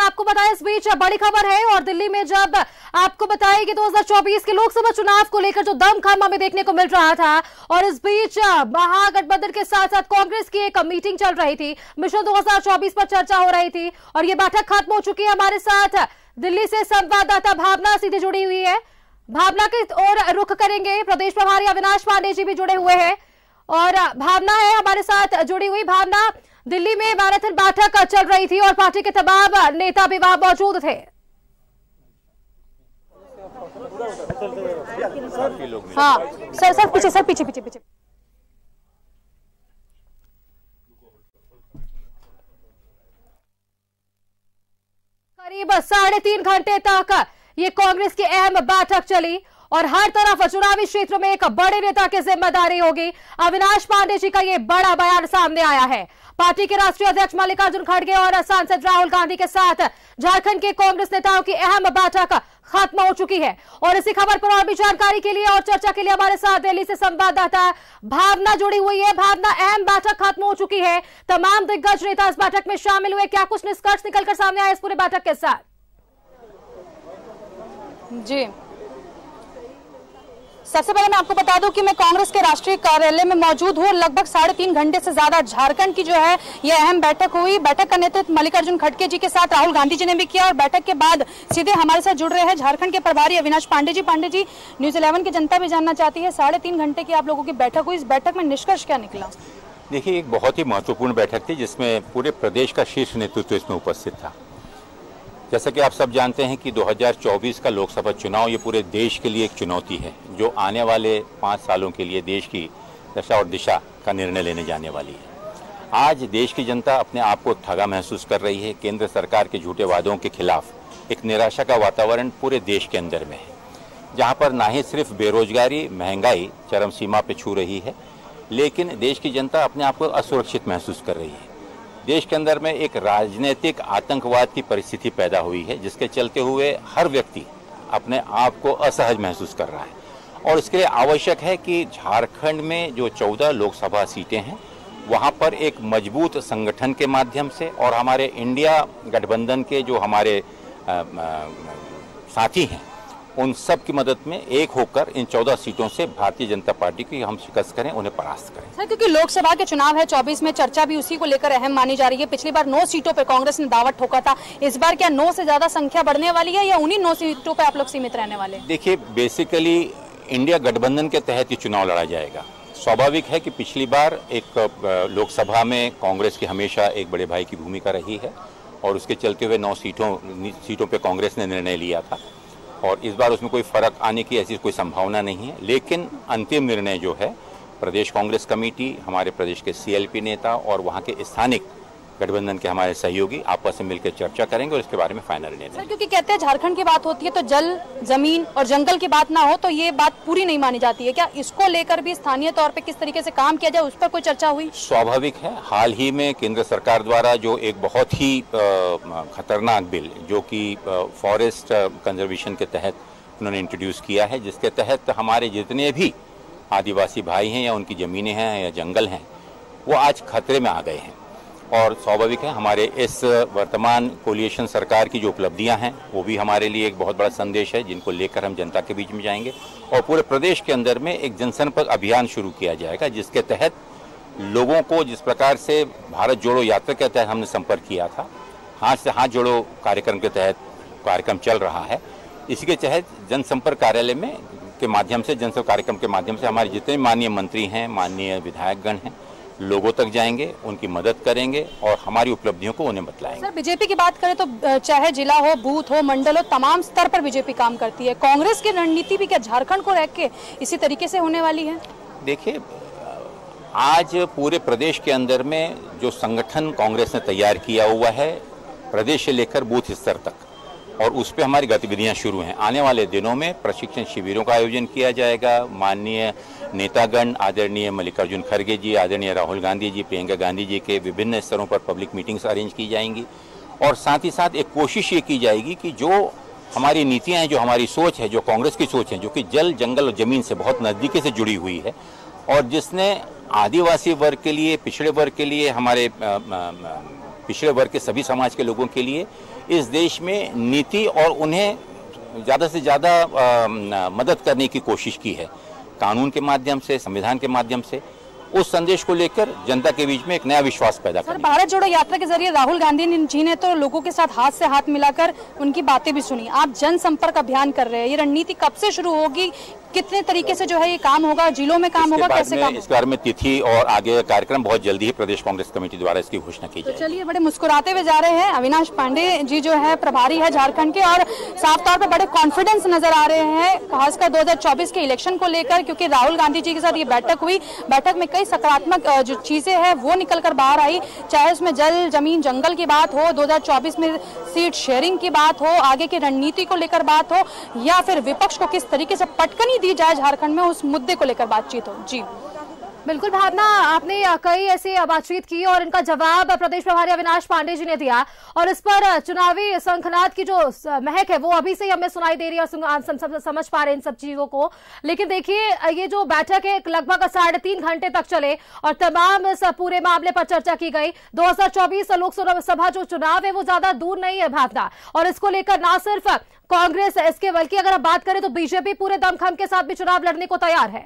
आपको बताया इस बीच बड़ी खबर है और दिल्ली में जब आपको बताया कि 2024 के लोकसभा चुनाव को लेकर जो दमखम हमें देखने को मिल रहा था और इस बीच महागठबंधन के साथ साथ कांग्रेस की एक मीटिंग चल रही थी, मिशन 2024 पर चर्चा हो रही थी और ये बैठक खत्म हो चुकी है। हमारे साथ दिल्ली से संवाददाता भावना सीधे जुड़ी हुई है। भावना की ओर रुख करेंगे, प्रदेश प्रभारी अविनाश पांडे जी भी जुड़े हुए हैं और भावना है हमारे साथ जुड़ी हुई। भावना, दिल्ली में मैराथन बैठक चल रही थी और पार्टी के तमाम नेता भी वहां मौजूद थे। हाँ सर पीछे, सर पीछे पीछे पीछे। करीब 3.5 घंटे तक ये कांग्रेस की अहम बैठक चली और हर तरफ चुनावी क्षेत्र में एक बड़े नेता की जिम्मेदारी होगी। अविनाश पांडे जी का ये बड़ा बयान सामने आया है। पार्टी के राष्ट्रीय अध्यक्ष मल्लिकार्जुन खड़गे और सांसद राहुल गांधी के साथ झारखंड के कांग्रेस नेताओं की अहम बैठक खत्म हो चुकी है और इसी खबर पर और भी जानकारी के लिए और चर्चा के लिए हमारे साथ दिल्ली से संवाददाता भावना जुड़ी हुई है। भावना, अहम बैठक खत्म हो चुकी है, तमाम दिग्गज नेता इस बैठक में शामिल हुए, क्या कुछ निष्कर्ष निकलकर सामने आया इस पूरे बैठक के साथ? जी, सबसे पहले मैं आपको बता दूं कि मैं कांग्रेस के राष्ट्रीय कार्यालय में मौजूद हूं। लगभग 3.5 घंटे से ज्यादा झारखंड की जो है यह अहम बैठक हुई। बैठक का नेतृत्व मल्लिकार्जुन खड़गे जी के साथ राहुल गांधी जी ने भी किया और बैठक के बाद सीधे हमारे साथ जुड़ रहे हैं झारखंड के प्रभारी अविनाश पांडे जी। पांडे जी, न्यूज़ 11 की जनता भी जानना चाहती है, 3.5 घंटे की आप लोगों की बैठक हुई, इस बैठक में निष्कर्ष क्या निकला? देखिए, एक बहुत ही महत्वपूर्ण बैठक थी जिसमें पूरे प्रदेश का शीर्ष नेतृत्व इसमें उपस्थित था। जैसा कि आप सब जानते हैं कि 2024 का लोकसभा चुनाव ये पूरे देश के लिए एक चुनौती है जो आने वाले 5 सालों के लिए देश की दशा और दिशा का निर्णय लेने जाने वाली है। आज देश की जनता अपने आप को ठगा महसूस कर रही है। केंद्र सरकार के झूठे वादों के खिलाफ एक निराशा का वातावरण पूरे देश के अंदर में है, जहां पर ना ही सिर्फ बेरोजगारी, महंगाई चरम सीमा पर छू रही है, लेकिन देश की जनता अपने आप को असुरक्षित महसूस कर रही है। देश के अंदर में एक राजनीतिक आतंकवाद की परिस्थिति पैदा हुई है जिसके चलते हुए हर व्यक्ति अपने आप को असहज महसूस कर रहा है और इसके लिए आवश्यक है कि झारखंड में जो 14 लोकसभा सीटें हैं वहां पर एक मजबूत संगठन के माध्यम से और हमारे इंडिया गठबंधन के जो हमारे साथी हैं उन सब की मदद में एक होकर इन 14 सीटों से भारतीय जनता पार्टी की हम शिकस्त करें, उन्हें परास्त करें। सर, क्योंकि लोकसभा के चुनाव है 24 में, चर्चा भी उसी को लेकर अहम मानी जा रही है। पिछली बार 9 सीटों पर कांग्रेस ने दावा ठोका था, इस बार क्या 9 से ज्यादा संख्या बढ़ने वाली है या उन्हीं 9 सीटों पर आप लोग सीमित रहने वाले? देखिए, बेसिकली इंडिया गठबंधन के तहत ये चुनाव लड़ा जाएगा। स्वाभाविक है कि पिछली बार एक लोकसभा में कांग्रेस की हमेशा एक बड़े भाई की भूमिका रही है और उसके चलते हुए 9 सीटों पर कांग्रेस ने निर्णय लिया था और इस बार उसमें कोई फर्क आने की ऐसी कोई संभावना नहीं है। लेकिन अंतिम निर्णय जो है प्रदेश कांग्रेस कमेटी, हमारे प्रदेश के सीएलपी नेता और वहां के स्थानिक गठबंधन के हमारे सहयोगी आपस में मिलकर चर्चा करेंगे और इसके बारे में फाइनल निर्णय। सर, क्योंकि कहते हैं झारखंड की बात होती है तो जल, जमीन और जंगल की बात ना हो तो ये बात पूरी नहीं मानी जाती है, क्या इसको लेकर भी स्थानीय तौर पे किस तरीके से काम किया जाए उस पर कोई चर्चा हुई? स्वाभाविक है, हाल ही में केंद्र सरकार द्वारा जो एक बहुत ही खतरनाक बिल जो कि फॉरेस्ट कंजर्वेशन के तहत उन्होंने इंट्रोड्यूस किया है, जिसके तहत हमारे जितने भी आदिवासी भाई हैं या उनकी ज़मीनें हैं या जंगल हैं वो आज खतरे में आ गए हैं। और स्वाभाविक है हमारे इस वर्तमान कोलिएशन सरकार की जो उपलब्धियां हैं वो भी हमारे लिए एक बहुत बड़ा संदेश है जिनको लेकर हम जनता के बीच में जाएंगे और पूरे प्रदेश के अंदर में एक जनसंपर्क अभियान शुरू किया जाएगा जिसके तहत लोगों को जिस प्रकार से भारत जोड़ो यात्रा के तहत हमने संपर्क किया था, हाथ से हाथ जोड़ो कार्यक्रम के तहत कार्यक्रम चल रहा है, इसी के तहत जनसंपर्क कार्यालय में के माध्यम से, जनसंपर्क कार्यक्रम के माध्यम से हमारे जितने माननीय मंत्री हैं, माननीय विधायकगण हैं, लोगों तक जाएंगे, उनकी मदद करेंगे और हमारी उपलब्धियों को उन्हें बतलाएंगे। सर, बीजेपी की बात करें तो चाहे जिला हो, बूथ हो, मंडल हो, तमाम स्तर पर बीजेपी काम करती है। कांग्रेस की रणनीति भी क्या झारखंड को रह के इसी तरीके से होने वाली है? देखिए, आज पूरे प्रदेश के अंदर में जो संगठन कांग्रेस ने तैयार किया हुआ है प्रदेश से लेकर बूथ स्तर तक, और उस पर हमारी गतिविधियां शुरू हैं। आने वाले दिनों में प्रशिक्षण शिविरों का आयोजन किया जाएगा। माननीय नेतागण आदरणीय मल्लिकार्जुन खड़गे जी, आदरणीय राहुल गांधी जी, प्रियंका गांधी जी के विभिन्न स्तरों पर पब्लिक मीटिंग्स अरेंज की जाएंगी और साथ ही साथ एक कोशिश ये की जाएगी कि जो हमारी नीतियां हैं, जो हमारी सोच है, जो कांग्रेस की सोच है, जो कि जल, जंगल और जमीन से बहुत नज़दीकी से जुड़ी हुई है और जिसने आदिवासी वर्ग के लिए, पिछड़े वर्ग के लिए, हमारे पिछड़े वर्ग के सभी समाज के लोगों के लिए इस देश में नीति और उन्हें ज़्यादा से ज़्यादा मदद करने की कोशिश की है, कानून के माध्यम से, संविधान के माध्यम से। उस संदेश को लेकर जनता के बीच में एक नया विश्वास पैदा कर। भारत जोड़ो यात्रा के जरिए राहुल गांधी जी ने तो लोगों के साथ हाथ से हाथ मिलाकर उनकी बातें भी सुनी। आप जनसंपर्क अभियान कर रहे हैं, ये रणनीति कब से शुरू होगी, कितने तरीके से जो है ये काम होगा, जिलों में काम होगा, कैसे काम? इस बारे में तिथि और आगे कार्यक्रम बहुत जल्दी ही प्रदेश कांग्रेस कमेटी द्वारा इसकी घोषणा की जाएगी। चलिए, बड़े मुस्कुराते हुए जा रहे हैं अविनाश पांडे जी जो है प्रभारी है झारखंड के, और साफ तौर पर बड़े कॉन्फिडेंस नजर आ रहे हैं, खासकर 2024 के इलेक्शन को लेकर, क्योंकि राहुल गांधी जी के साथ ये बैठक हुई। बैठक में कई सकारात्मक जो चीजें हैं वो निकल कर बाहर आई, चाहे उसमें जल, जमीन, जंगल की बात हो, 2024 में सीट शेयरिंग की बात हो, आगे की रणनीति को लेकर बात हो, या फिर विपक्ष को किस तरीके से पटकनी दी जाए झारखंड में, उस मुद्दे को लेकर बातचीत हो। जी बिल्कुल भावना, आपने कई ऐसी बातचीत की और इनका जवाब प्रदेश प्रभारी अविनाश पांडे जी ने दिया, और इस पर चुनावी शंखनाद की जो महक है वो अभी से ही हमें सुनाई दे रही है और समझ पा रहे हैं इन सब चीजों को। लेकिन देखिए, ये जो बैठक है लगभग 3.5 घंटे तक चले और तमाम इस पूरे मामले पर चर्चा की गई। 2024 लोकसभा जो चुनाव है वो ज्यादा दूर नहीं है भावना, और इसको लेकर ना सिर्फ कांग्रेस इसके बल्कि अगर आप बात करें तो बीजेपी पूरे दमखम के साथ भी चुनाव लड़ने को तैयार है।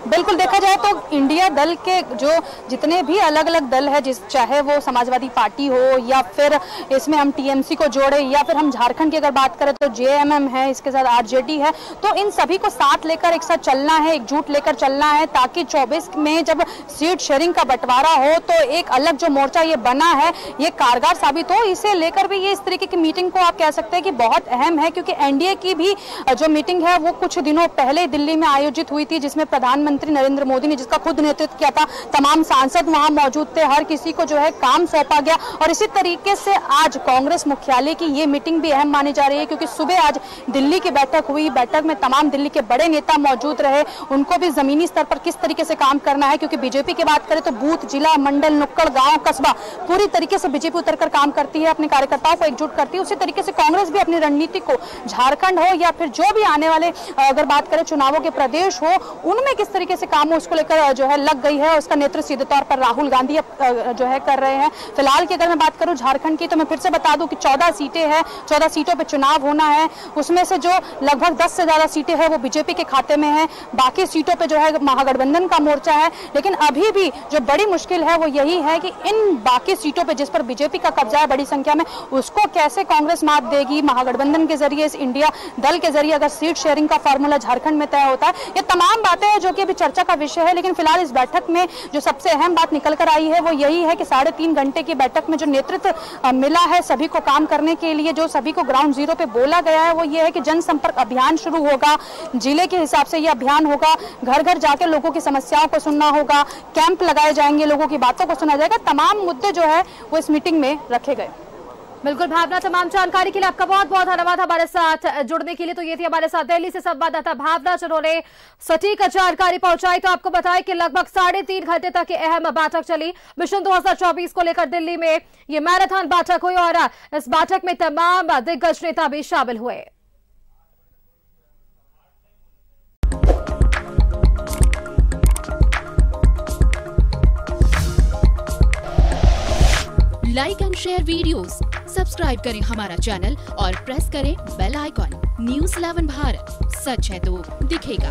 बिल्कुल, देखा जाए तो इंडिया दल के जो जितने भी अलग अलग दल है, चाहे वो समाजवादी पार्टी हो या फिर इसमें हम टीएमसी को जोड़े, या फिर हम झारखंड की अगर बात करें तो जेएमएम है, इसके साथ आरजेडी है, तो इन सभी को साथ लेकर एक साथ चलना है, एकजुट लेकर चलना है, ताकि 24 में जब सीट शेयरिंग का बंटवारा हो तो एक अलग जो मोर्चा ये बना है ये कारगर साबित हो। इसे लेकर भी ये इस तरीके की मीटिंग को आप कह सकते हैं कि बहुत अहम है, क्योंकि एनडीए की भी जो मीटिंग है वो कुछ दिनों पहले दिल्ली में आयोजित हुई थी, जिसमें प्रधानमंत्री नरेंद्र मोदी ने, जिसका खुद नेतृत्व किया था, तमाम सांसद वहां मौजूद थे, हर किसी को जो है काम सौंपा गया। और इसी तरीके से आज कांग्रेस मुख्यालय की ये मीटिंग भी अहम मानी जा रही है, क्योंकि सुबह आज दिल्ली की बैठक हुई, बैठक में तमाम दिल्ली के बड़े नेता मौजूद रहे, उनको भी जमीनी स्तर पर किस तरीके से काम करना है, क्योंकि बीजेपी की बात करें तो बूथ, जिला, मंडल, नुक्कड़, गांव, कस्बा, पूरी तरीके से बीजेपी उतरकर काम करती है, अपने कार्यकर्ताओं को एकजुट करती है। उसी तरीके से कांग्रेस भी अपनी रणनीति को झारखंड हो या फिर जो भी आने वाले अगर बात करें चुनावों के प्रदेश हो, उनमें किस तरीके से काम हो उसको लेकर जो है लग गई है। उसका नेतृत्व सीधे तौर पर राहुल गांधी जो है कर रहे हैं। फिलहाल की अगर मैं बात करूं झारखंड की, तो मैं फिर से बता दूं कि 14 सीटें हैं, 14 सीटों पे चुनाव होना है, उसमें से जो लगभग 10 से ज्यादा सीटें हैं वो बीजेपी के खाते में है, बाकी सीटों पे जो है महागठबंधन का मोर्चा है। लेकिन अभी भी जो बड़ी मुश्किल है वो यही है कि इन बाकी सीटों पे जिस पर बीजेपी का कब्जा है बड़ी संख्या में, उसको कैसे कांग्रेस मात देगी, महागठबंधन के जरिए, इस इंडिया दल के जरिए अगर सीट शेयरिंग का फॉर्मूला झारखंड में तय होता है। ये तमाम बातें हैं जो कि अभी चर्चा का विषय है। लेकिन फिलहाल इस बैठक में जो सबसे अहम बात निकल कर आई है वो यही है कि 3.5 घंटे की बैठक में जो नेतृत्व मिला है सभी को काम करने के लिए, जो सभी को ग्राउंड जीरो पे बोला गया है वो ये है कि जनसंपर्क अभियान शुरू होगा, जिले के हिसाब से ये अभियान होगा, घर घर जाकर लोगों की समस्याओं को सुनना होगा, कैंप लगाए जाएंगे, लोगों की बातों को सुना जाएगा, तमाम मुद्दे जो है वो इस मीटिंग में रखे गए। बिल्कुल भावना, तमाम जानकारी के लिए आपका बहुत बहुत धन्यवाद हमारे साथ जुड़ने के लिए। तो ये थी हमारे साथ दिल्ली से संवाददाता भावना, जिन्होंने सटीक जानकारी पहुंचाई। तो आपको बताएं कि लगभग 3.5 घंटे तक ये अहम बैठक चली। मिशन 2024 को लेकर दिल्ली में ये मैराथन बैठक हुई और इस बैठक में तमाम दिग्गज नेता भी शामिल हुए। Like and share videos, subscribe करें हमारा चैनल और प्रेस करें बेल आइकॉन। न्यूज़ 11 भारत, सच है तो दिखेगा।